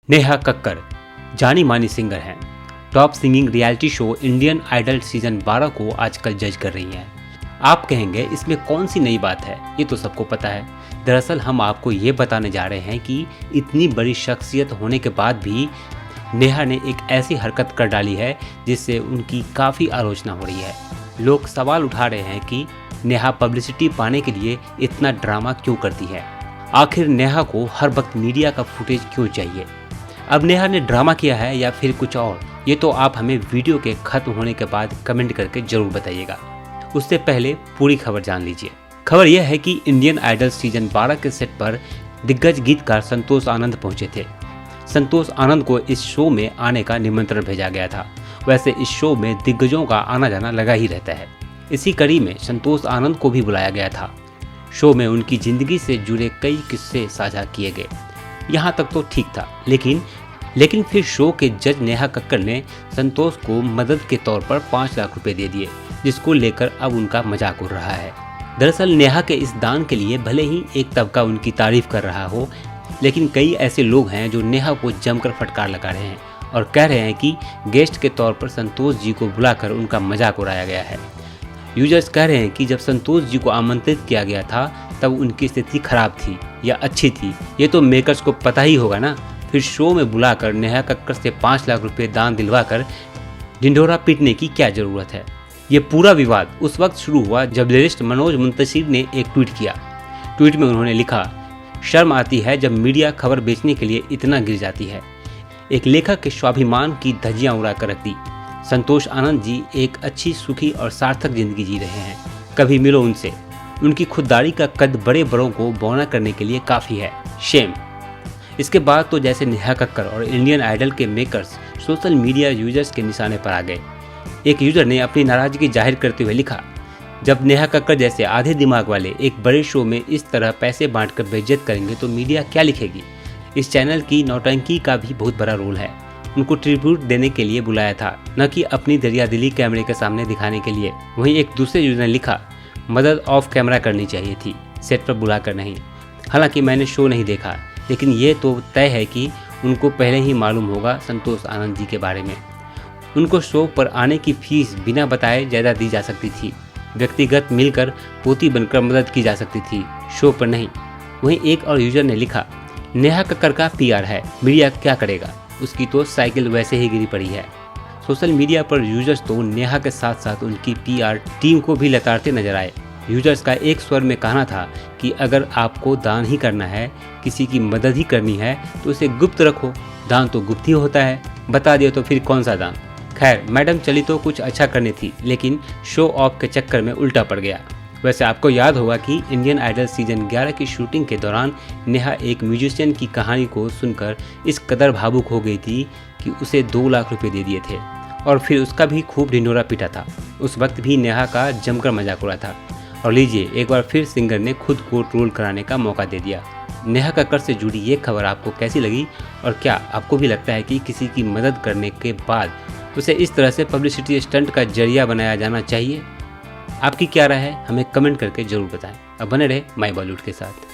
नेहा कक्कड़ जानी मानी सिंगर हैं। Top singing reality show Indian Idol season 12 को आजकल जज कर रही हैं। आप कहेंगे इसमें कौन सी नई बात है, ये तो सबको पता है। दरअसल हम आपको ये बताने जा रहे हैं कि इतनी बड़ी शख्सियत होने के बाद भी नेहा ने एक ऐसी हरकत कर डाली है जिससे उनकी काफ़ी आलोचना हो रही है। लोग सवाल उठा रहे हैं कि नेहा पब्लिसिटी पाने के लिए इतना ड्रामा क्यों करती है। आखिर नेहा को हर वक्त मीडिया का फुटेज क्यों चाहिए। अब नेहा ने ड्रामा किया है या फिर कुछ और, ये तो आप हमें वीडियो के खत्म होने के बाद कमेंट करके जरूर बताइएगा। उससे पहले पूरी खबर जान लीजिए। खबर यह है कि इंडियन आइडल सीजन 12 के सेट पर दिग्गज गीतकार संतोष आनंद पहुंचे थे। संतोष आनंद को इस शो में आने का निमंत्रण भेजा गया था। वैसे इस शो में दिग्गजों का आना जाना लगा ही रहता है। इसी कड़ी में संतोष आनंद को भी बुलाया गया था। शो में उनकी जिंदगी से जुड़े कई किस्से साझा किए गए। यहाँ तक तो ठीक था, लेकिन फिर शो के जज नेहा कक्कड़ ने संतोष को मदद के तौर पर 5 लाख रुपए दे दिए, जिसको लेकर अब उनका मजाक उड़ रहा है। दरअसल नेहा के इस दान के लिए भले ही एक तबका उनकी तारीफ कर रहा हो, लेकिन कई ऐसे लोग हैं जो नेहा को जमकर फटकार लगा रहे हैं और कह रहे हैं कि गेस्ट के तौर पर संतोष जी को बुलाकर उनका मजाक उड़ाया गया है। यूजर्स कह रहे हैं कि जब संतोष जी को आमंत्रित किया गया था तब उनकी स्थिति खराब थी या अच्छी थी, ये तो मेकर्स को पता ही होगा ना। फिर शो में बुलाकर नेहा कक्कड़ से 5 लाख रुपए दान दिलवाकर ढिंढोरा पीटने की क्या जरूरत है। ये पूरा विवाद उस वक्त शुरू हुआ जब लिरिस्ट मनोज मुंतशिर ने एक ट्वीट किया। ट्वीट में उन्होंने लिखा, शर्म आती है जब मीडिया खबर बेचने के लिए इतना गिर जाती है। एक लेखक के स्वाभिमान की धज्जियां उड़ा कर रख दी। संतोष आनंद जी एक अच्छी, सुखी और सार्थक जिंदगी जी रहे हैं। कभी मिलो उनसे। उनकी खुददारी का कद बड़े बड़ों को बौना करने के लिए काफ़ी है। शेम। इसके बाद तो जैसे नेहा कक्कड़ और इंडियन आइडल के मेकर्स सोशल मीडिया यूजर्स के निशाने पर आ गए। एक यूजर ने अपनी नाराजगी जाहिर करते हुए लिखा, जब नेहा कक्कड़ जैसे आधे दिमाग वाले एक बड़े शो में इस तरह पैसे बांटकर बेइज्जत करेंगे तो मीडिया क्या लिखेगी। इस चैनल की नौटंकी का भी बहुत बड़ा रोल है। उनको ट्रिब्यूट देने के लिए बुलाया था, न कि अपनी दरियादिली कैमरे के सामने दिखाने के लिए। वहीं एक दूसरे यूजर ने लिखा, मदद ऑफ कैमरा करनी चाहिए थी, सेट पर बुलाकर नहीं। हालांकि मैंने शो नहीं देखा, लेकिन ये तो तय है कि उनको पहले ही मालूम होगा संतोष आनंद जी के बारे में। उनको शो पर आने की फीस बिना बताए ज़्यादा दी जा सकती थी। व्यक्तिगत मिलकर पोती बनकर मदद की जा सकती थी, शो पर नहीं। वहीं एक और यूजर ने लिखा, नेहा कक्कड़ का PR है, मीडिया क्या करेगा, उसकी तो साइकिल वैसे ही गिरी पड़ी है। सोशल मीडिया पर यूजर्स तो नेहा के साथ साथ उनकी PR टीम को भी लताड़ते नजर आए। यूजर्स का एक स्वर में कहना था कि अगर आपको दान ही करना है, किसी की मदद ही करनी है, तो उसे गुप्त रखो। दान तो गुप्त ही होता है, बता दिया तो फिर कौन सा दान। खैर, मैडम चली तो कुछ अच्छा करनी थी, लेकिन शो ऑफ के चक्कर में उल्टा पड़ गया। वैसे आपको याद होगा कि इंडियन आइडल सीजन 11 की शूटिंग के दौरान नेहा एक म्यूजिशियन की कहानी को सुनकर इस कदर भावुक हो गई थी कि उसे 2 लाख रुपए दे दिए थे और फिर उसका भी खूब ढिंढोरा पीटा था। उस वक्त भी नेहा का जमकर मजाक उड़ा था। और लीजिए, एक बार फिर सिंगर ने खुद को ट्रोल कराने का मौका दे दिया। नेहा कक्कड़ से जुड़ी ये खबर आपको कैसी लगी, और क्या आपको भी लगता है कि किसी की मदद करने के बाद उसे इस तरह से पब्लिसिटी स्टंट का जरिया बनाया जाना चाहिए? आपकी क्या राय है, हमें कमेंट करके जरूर बताएं। अब बने रहे माई बॉलीवुड के साथ।